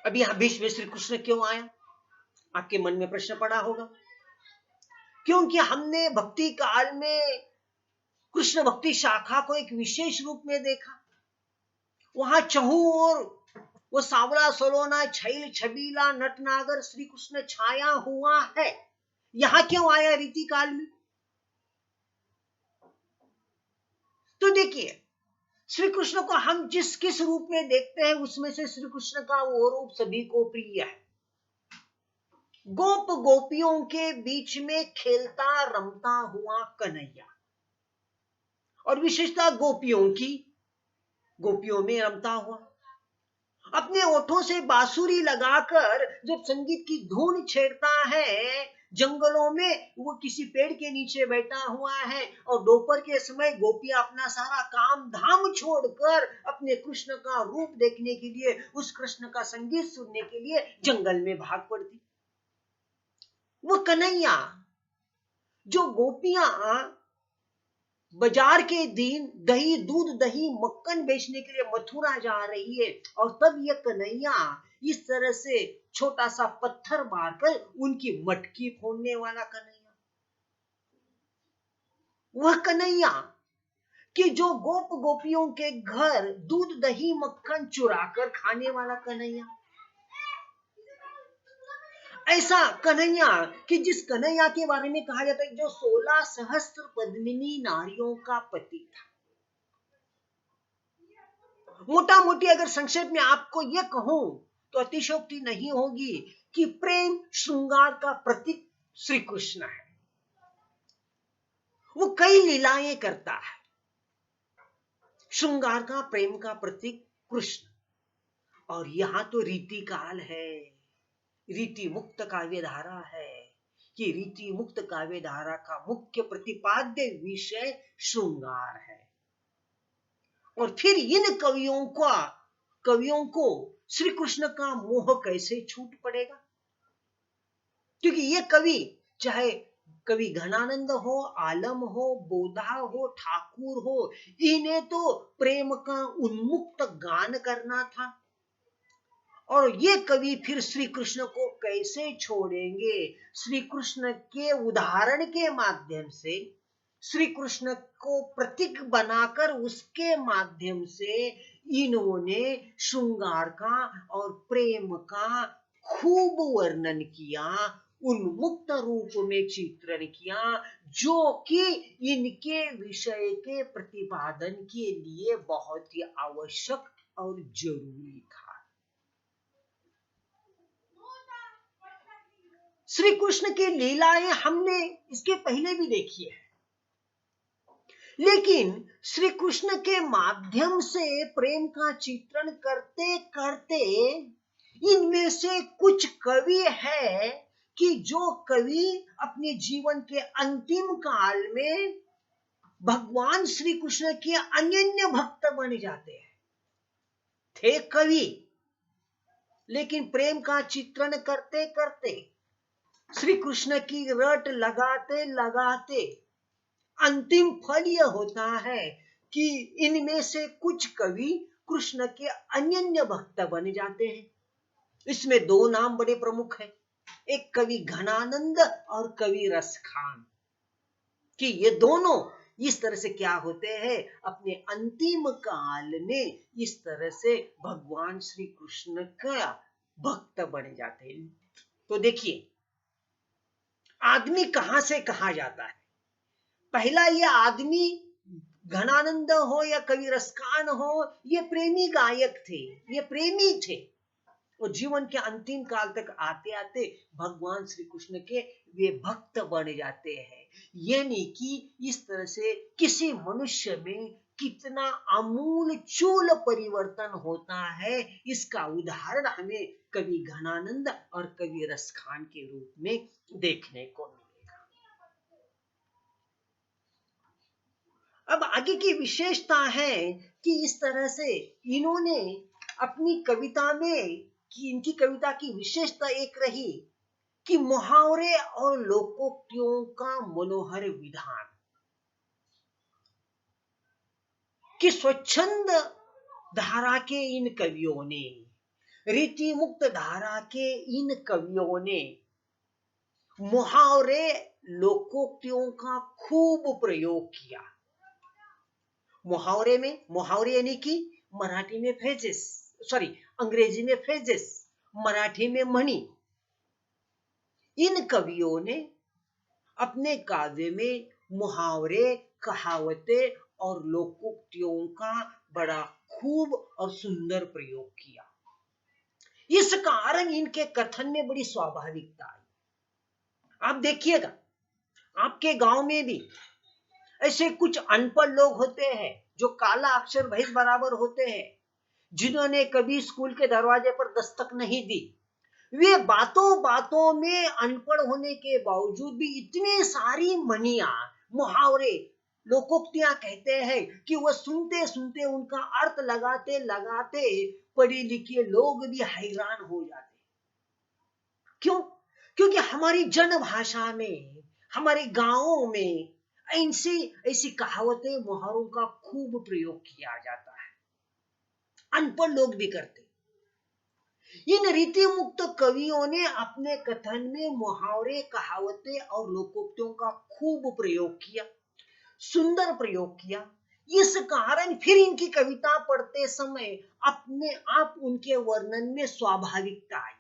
अभी यहां बीच में श्री कृष्ण क्यों आया, आपके मन में प्रश्न पड़ा होगा। क्योंकि हमने भक्ति काल में कृष्ण भक्ति शाखा को एक विशेष रूप में देखा, वहां चहु और वो सावला सलोना छैल छबीला नटनागर श्री कृष्ण छाया हुआ है। यहां क्यों आया रीति काल में? तो देखिए, श्री कृष्ण को हम किस रूप में देखते हैं, उसमें से श्री कृष्ण का वो रूप सभी को प्रिय है। गोप गोपियों के बीच में खेलता रमता हुआ कन्हैया, और विशेषता गोपियों में रमता हुआ, अपने ओठों से बांसुरी लगाकर जब संगीत की धुन छेड़ता है, जंगलों में वो किसी पेड़ के नीचे बैठा हुआ है और दोपहर के समय गोपियां अपना सारा काम धाम छोड़कर अपने कृष्ण का रूप देखने के लिए, उस कृष्ण का संगीत सुनने के लिए जंगल में भाग पड़ती। वो कन्हैया, जो गोपियां बाजार के दिन दही दूध दही मक्खन बेचने के लिए मथुरा जा रही है, और तब यह कन्हैया इस तरह से छोटा सा पत्थर मारकर उनकी मटकी फोड़ने वाला कन्हैया, वह कन्हैया कि जो गोप गोपियों के घर दूध दही मक्खन चुराकर खाने वाला कन्हैया, ऐसा कन्हैया कि जिस कन्हैया के बारे में कहा जाता है जो 16 सहस्त्र पद्मिनी नारियों का पति था। मोटा मोटी अगर संक्षेप में आपको यह कहूं तो अतिशयोक्ति नहीं होगी कि प्रेम श्रृंगार का प्रतीक श्री कृष्ण है। वो कई लीलाएं करता है। श्रृंगार का प्रेम का प्रतीक कृष्ण, और यहां तो रीति काल है, रीति मुक्त काव्य धारा है कि रीति मुक्त काव्य धारा का मुख्य प्रतिपाद्य विषय श्रृंगार है। और फिर इन कवियों को श्री कृष्ण का मोह कैसे छूट पड़ेगा? क्योंकि ये कवि, चाहे कवि घनानंद हो, आलम हो, बोधा हो, ठाकुर हो, इन्हें तो प्रेम का उन्मुक्त गान करना था। और ये कवि फिर श्री कृष्ण को कैसे छोड़ेंगे? श्री कृष्ण के उदाहरण के माध्यम से, श्री कृष्ण को प्रतीक बनाकर उसके माध्यम से इन्होंने श्रृंगार का और प्रेम का खूब वर्णन किया, उन्मुक्त रूप में चित्रण किया, जो कि इनके विषय के प्रतिपादन के लिए बहुत ही आवश्यक और जरूरी था। श्री कृष्ण की लीलाएं हमने इसके पहले भी देखी है, लेकिन श्री कृष्ण के माध्यम से प्रेम का चित्रण करते करते इनमें से कुछ कवि है कि जो कवि अपने जीवन के अंतिम काल में भगवान श्री कृष्ण के अनन्य भक्त बन जाते हैं। थे कवि, लेकिन प्रेम का चित्रण करते करते श्री कृष्ण की रट लगाते लगाते अंतिम फल यह होता है कि इनमें से कुछ कवि कृष्ण के अनन्य भक्त बन जाते हैं। इसमें दो नाम बड़े प्रमुख हैं, एक कवि घनानंद और कवि रसखान, कि ये दोनों इस तरह से क्या होते हैं, अपने अंतिम काल में इस तरह से भगवान श्री कृष्ण का भक्त बन जाते हैं। तो देखिए, आदमी कहां से कहा जाता है? पहला, ये आदमी घनानंद हो या कवि रसखान हो, ये प्रेमी गायक थे, ये प्रेमी थे, और जीवन के अंतिम काल तक आते आते भगवान श्री कृष्ण के वे भक्त बन जाते हैं। यानी कि इस तरह से किसी मनुष्य में कितना आमूल चूल परिवर्तन होता है, इसका उदाहरण हमें कवि घनानंद और कवि रसखान के रूप में देखने को मिलेगा। अब आगे की विशेषता है कि इस तरह से इन्होंने अपनी कविता में, कि इनकी कविता की विशेषता एक रही कि मुहावरे और लोकोक्तियों का मनोहर विधान, कि स्वच्छंद धारा के इन कवियों ने, रीति मुक्त धारा के इन कवियों ने मुहावरे लोकोक्तियों का खूब प्रयोग किया। मुहावरे यानी कि मराठी में फ्रेजेस, अंग्रेजी में फ्रेजेस, मराठी में म्हणी। इन कवियों ने अपने काव्य में मुहावरे, कहावतें और लोकोक्तियों का बड़ा खूब और सुंदर प्रयोग किया। इस कारण इनके कथन में बड़ी स्वाभाविकता आई। आप देखिएगा, आपके गांव में भी ऐसे कुछ अनपढ़ लोग होते हैं जो काला अक्षर भैंस बराबर होते हैं, जिन्होंने कभी स्कूल के दरवाजे पर दस्तक नहीं दी। वे बातों बातों में अनपढ़ होने के बावजूद भी इतनी सारी मनिया, मुहावरे, लोकोक्तियां कहते हैं कि वह सुनते सुनते उनका अर्थ लगाते लगाते पढ़े लिखे लोग भी हैरान हो जाते। क्यों? क्योंकि हमारी जन भाषा में, हमारे गांवों में ऐसी कहावतें, मुहावरों का खूब प्रयोग किया जाता है, अनपढ़ लोग भी करते। इन रीति मुक्त कवियों ने अपने कथन में मुहावरे, कहावतें और लोकोक्तियों का खूब प्रयोग किया, सुंदर प्रयोग किया, इस कारण फिर इनकी कविता पढ़ते समय अपने आप उनके वर्णन में स्वाभाविकता आई,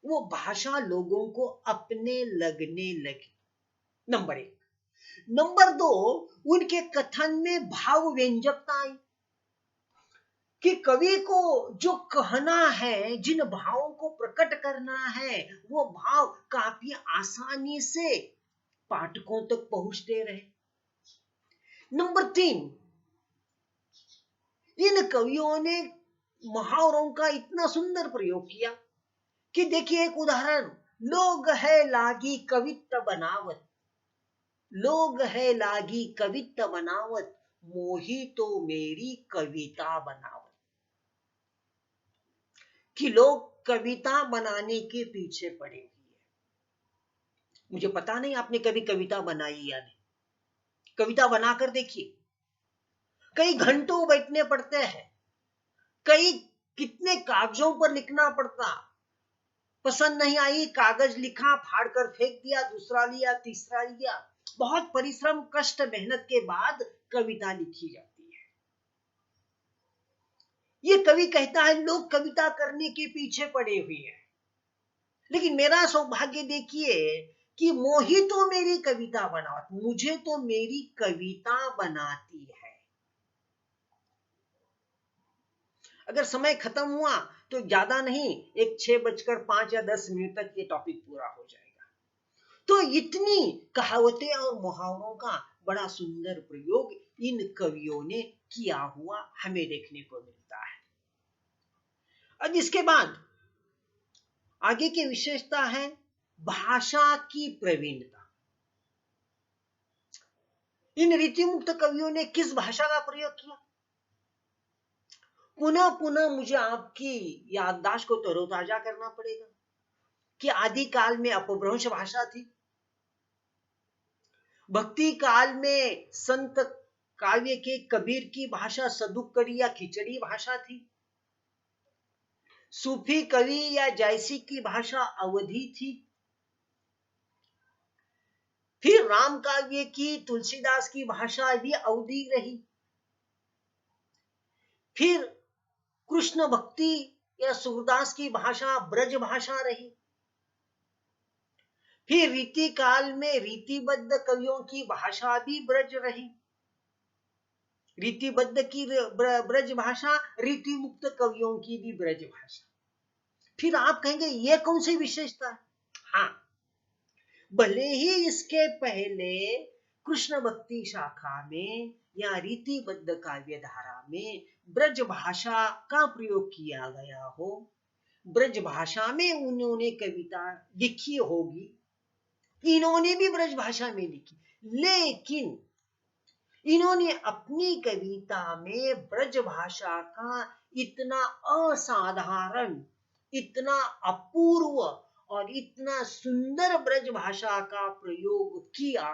वो भाषा लोगों को अपने लगने लगी। नंबर 1। नंबर 2, उनके कथन में भाव व्यंजकता आई कि कवि को जो कहना है, जिन भावों को प्रकट करना है, वो भाव काफी आसानी से पाठकों तक पहुंचते रहे। नंबर 3, इन कवियों ने मुहावरों का इतना सुंदर प्रयोग किया कि देखिए एक उदाहरण, लोग है लागी कवित्त बनावत, लोग है लागी कवित्त बनावत, मोही तो मेरी कविता बनावत। कि लोग कविता बनाने के पीछे पड़े हुए हैं। मुझे पता नहीं आपने कभी कविता बनाई या नहीं, कविता बनाकर देखिए, कई घंटों बैठने पड़ते हैं, कई कितने कागजों पर लिखना पड़ता, पसंद नहीं आई कागज लिखा, फाड़कर फेंक दिया, दूसरा लिया, तीसरा लिया, बहुत परिश्रम कष्ट मेहनत के बाद कविता लिखी जाती है। ये कवि कहता है लोग कविता करने के पीछे पड़े हुए हैं, लेकिन मेरा सौभाग्य देखिए कि मोही तो मेरी कविता बनाती, मुझे तो मेरी कविता बनाती है। अगर समय खत्म हुआ तो ज्यादा नहीं, एक 6:05 या 10 मिनट तक ये टॉपिक पूरा हो जाएगा। तो इतनी कहावतें और मुहावरों का बड़ा सुंदर प्रयोग इन कवियों ने किया हुआ हमें देखने को मिलता है। अब इसके बाद आगे की विशेषता है भाषा की प्रवीणता। इन रीतिमुक्त कवियों ने किस भाषा का प्रयोग किया? पुनः पुनः मुझे आपकी याददाश्त को तरोताजा करना पड़ेगा कि आदि काल में अपभ्रंश भाषा थी, भक्ति काल में संत काव्य के कबीर की भाषा सदुक्कड़ी या खिचड़ी भाषा थी, सूफी कवि या जायसी की भाषा अवधी थी, फिर राम काव्य की तुलसीदास की भाषा भी अवधी रही, फिर कृष्ण भक्ति या सूरदास की भाषा ब्रज भाषा रही, फिर रीति काल में रीतिबद्ध कवियों की भाषा भी ब्रज रही, रीतिबद्ध की ब्रज भाषा, रीति मुक्त कवियों की भी ब्रज भाषा। फिर आप कहेंगे ये कौन सी विशेषता है? हाँ, भले ही इसके पहले कृष्ण भक्ति शाखा में या रीतिबद्ध काव्य धारा में ब्रज भाषा का प्रयोग किया गया हो, ब्रज भाषा में उन्होंने कविता लिखी होगी, इन्होंने भी ब्रज भाषा में लिखी, लेकिन इन्होंने अपनी कविता में ब्रज भाषा का इतना असाधारण, इतना अपूर्व और इतना सुंदर ब्रज भाषा का प्रयोग किया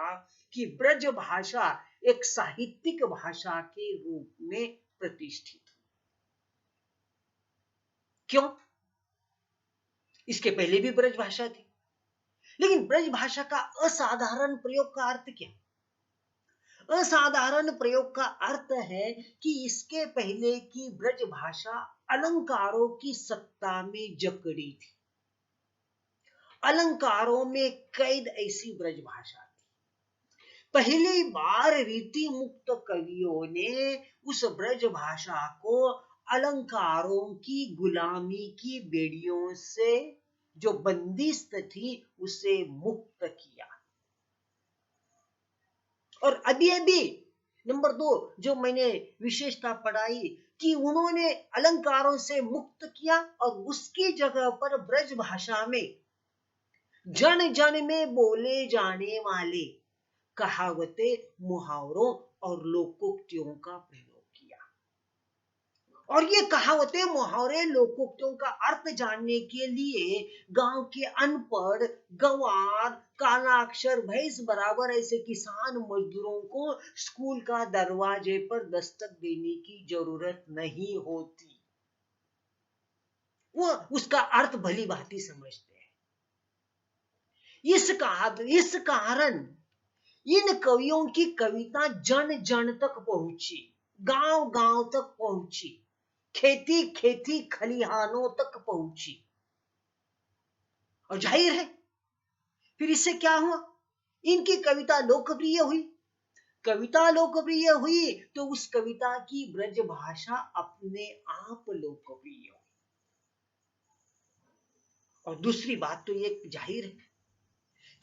कि ब्रज भाषा एक साहित्यिक भाषा के रूप में प्रतिष्ठित। क्यों? इसके पहले भी ब्रज भाषा थी, लेकिन ब्रज भाषा का असाधारण प्रयोग का अर्थ क्या? असाधारण प्रयोग का अर्थ है कि इसके पहले की ब्रज भाषा अलंकारों की सत्ता में जकड़ी थी, अलंकारों में कैद ऐसी ब्रज भाषा थी। पहली बार रीति मुक्त कवियों ने उस ब्रज भाषा को अलंकारों की गुलामी की बेड़ियों से जो बंदिस्त थी उसे मुक्त किया। और अभी अभी नंबर 2 जो मैंने विशेषता पढ़ाई कि उन्होंने अलंकारों से मुक्त किया और उसकी जगह पर ब्रज भाषा में जन जन में बोले जाने वाले कहावतें, मुहावरों और लोकोक्तियों का प्रयोग किया। और ये कहावतें, मुहावरे, लोकोक्तियों का अर्थ जानने के लिए गांव के अनपढ़, गंवार, कालाक्षर, भैंस बराबर ऐसे किसान मजदूरों को स्कूल का दरवाजे पर दस्तक देने की जरूरत नहीं होती, वो उसका अर्थ भली भांति समझते हैं। इस कारण इन कवियों की कविता जन जन तक पहुंची, गांव गांव तक पहुंची, खेती खेती खलिहानों तक पहुंची। और जाहिर है फिर इससे क्या हुआ, इनकी कविता लोकप्रिय हुई। कविता लोकप्रिय हुई तो उस कविता की ब्रज भाषा अपने आप लोकप्रिय हुई। और दूसरी बात तो ये जाहिर है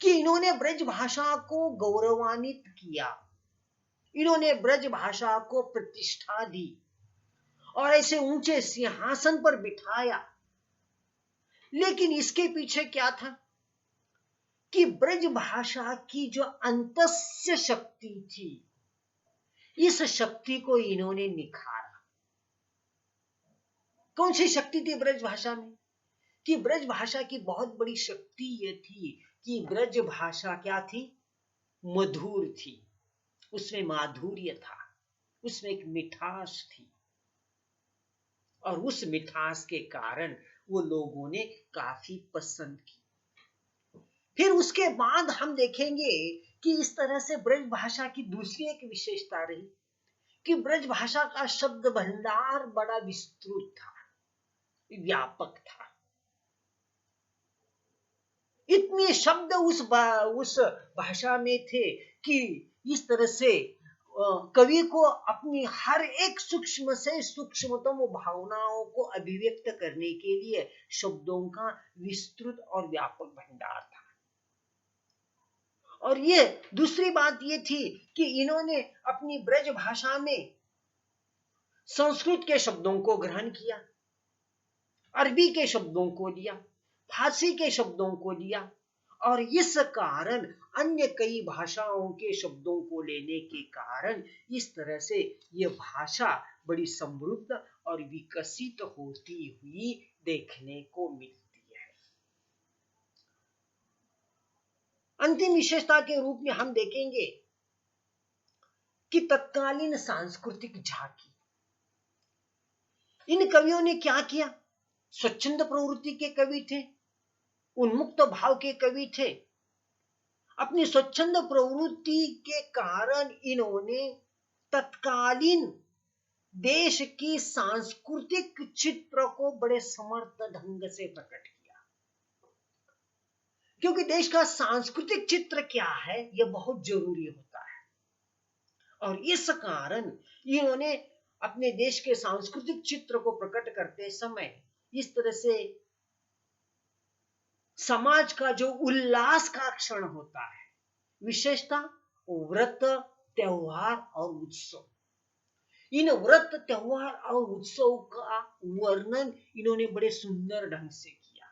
कि इन्होंने ब्रज भाषा को गौरवान्वित किया, इन्होंने ब्रज भाषा को प्रतिष्ठा दी और ऐसे ऊंचे सिंहासन पर बिठाया। लेकिन इसके पीछे क्या था कि ब्रज भाषा की जो अंतस्य शक्ति थी, इस शक्ति को इन्होंने निखारा। कौन सी शक्ति थी ब्रज भाषा में? कि ब्रज भाषा की बहुत बड़ी शक्ति ये थी कि ब्रज भाषा क्या थी? मधुर थी, उसमें माधुर्य था, उसमें एक मिठास थी। और उस मिठास के कारण वो लोगों ने काफी पसंद की। फिर उसके बाद हम देखेंगे कि इस तरह से ब्रज भाषा की दूसरी एक विशेषता रही कि ब्रज भाषा का शब्द भंडार बड़ा विस्तृत था, व्यापक था। इतने शब्द उस भाषा में थे कि इस तरह से कवि को अपनी हर एक सूक्ष्म से सूक्ष्मतम भावनाओं को अभिव्यक्त करने के लिए शब्दों का विस्तृत और व्यापक भंडार था। और ये दूसरी बात ये थी कि इन्होंने अपनी ब्रज भाषा में संस्कृत के शब्दों को ग्रहण किया, अरबी के शब्दों को लिया, फारसी के शब्दों को लिया, और इस कारण अन्य कई भाषाओं के शब्दों को लेने के कारण इस तरह से ये भाषा बड़ी समृद्ध और विकसित होती हुई देखने को मिलती है। अंतिम विशेषता के रूप में हम देखेंगे कि तत्कालीन सांस्कृतिक झांकी। इन कवियों ने क्या किया? स्वच्छंद प्रवृत्ति के कवि थे, उन्मुक्त भाव के कवि थे। अपनी स्वच्छंद प्रवृत्ति के कारण इन्होंने तत्कालीन देश की सांस्कृतिक चित्र को बड़े समर्थ ढंग से प्रकट किया। क्योंकि देश का सांस्कृतिक चित्र क्या है, यह बहुत जरूरी होता है। और इस कारण इन्होंने अपने देश के सांस्कृतिक चित्र को प्रकट करते समय इस तरह से समाज का जो उल्लास का क्षण होता है, विशेषता व्रत, त्योहार और उत्सव, इन व्रत, त्योहार और उत्सव का वर्णन इन्होंने बड़े सुंदर ढंग से किया।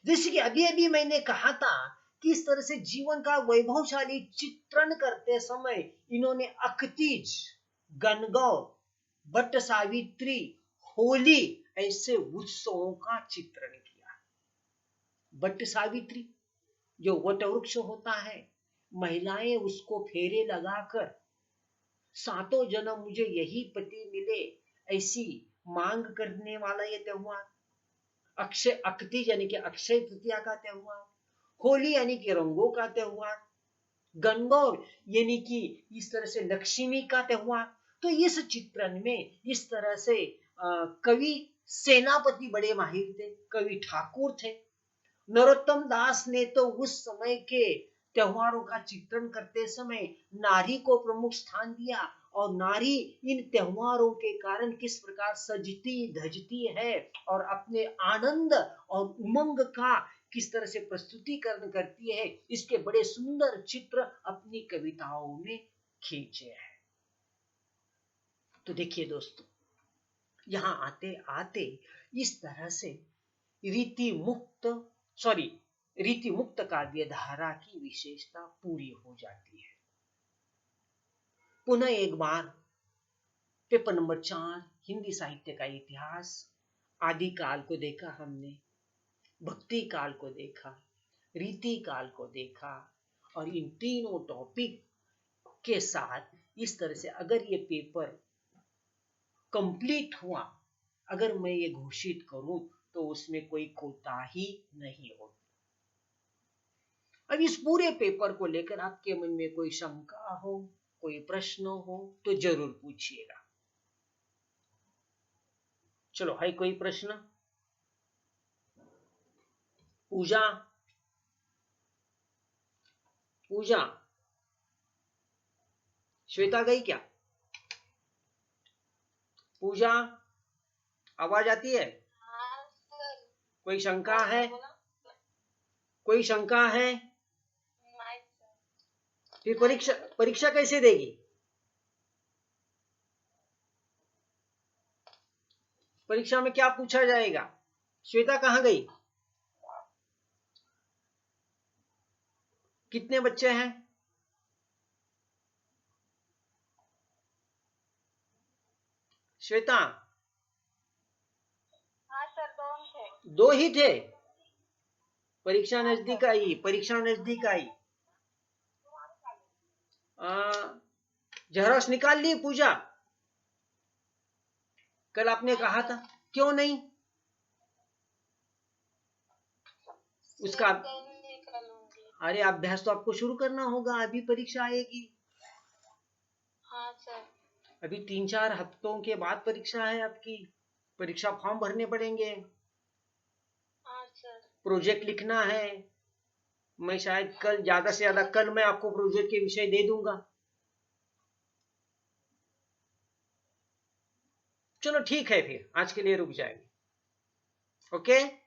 जैसे कि अभी अभी मैंने कहा था कि इस तरह से जीवन का वैभवशाली चित्रण करते समय इन्होंने अकतीज, गणगौर, बट सावित्री, होली ऐसे उत्सवों का चित्रण किया। बट सावित्री, जो वट वृक्ष होता है, महिलाएं उसको फेरे लगाकर सातों जन्म मुझे यही पति मिले ऐसी मांग करने वाला ये त्योहार। अक्षय अकतीज यानी कि अक्षय तृतीया का त्योहार, होली यानी कि रंगों का त्योहार, गणगौर यानी कि इस तरह से लक्ष्मी का त्योहार। तो इस चित्रण में इस तरह से कवि सेनापति बड़े माहिर थे, कवि ठाकुर थे। नरोत्तम दास ने तो उस समय के त्योहारों का चित्रण करते समय नारी को प्रमुख स्थान दिया, और नारी इन त्योहारों के कारण किस प्रकार सजती धजती है और अपने आनंद और उमंग का किस तरह से प्रस्तुतिकरण करती है, इसके बड़े सुंदर चित्र अपनी कविताओं में खींचे हैं। तो देखिए दोस्तों, यहां आते आते इस तरह से रीति मुक्त काव्य धारा की विशेषता पूरी हो जाती है। पुनः एक बार पेपर नंबर 4 हिंदी साहित्य का इतिहास, आदि काल को देखा हमने, भक्ति काल को देखा, रीति काल को देखा, और इन तीनों टॉपिक के साथ इस तरह से अगर ये पेपर कंप्लीट हुआ, अगर मैं ये घोषित करूं तो उसमें कोई कोताही नहीं होगी। अब इस पूरे पेपर को लेकर आपके मन में कोई शंका हो, कोई प्रश्न हो तो जरूर पूछिएगा। चलो, है कोई प्रश्न? पूजा, पूजा, श्वेता गई क्या? पूजा, आवाज आती है? कोई शंका है? कोई शंका है? फिर परीक्षा परीक्षा कैसे देगी? परीक्षा में क्या पूछा जाएगा? श्वेता कहाँ गई? कितने बच्चे हैं? श्वेता? हाँ सर, दो थे। दो ही थे? परीक्षा नजदीक आई, परीक्षा नजदीक आई। ज़ेरॉक्स निकाल ली पूजा? कल आपने कहा था, क्यों नहीं? उसका अरे अभ्यास तो आपको शुरू करना होगा, अभी परीक्षा आएगी। हाँ सर। अभी 3-4 हफ्तों के बाद परीक्षा है आपकी। परीक्षा फॉर्म भरने पड़ेंगे। हाँ सर। प्रोजेक्ट लिखना है। मैं शायद कल, ज्यादा से ज्यादा कल मैं आपको प्रोजेक्ट के विषय दे दूंगा। चलो ठीक है, फिर आज के लिए रुक जाएंगे। ओके।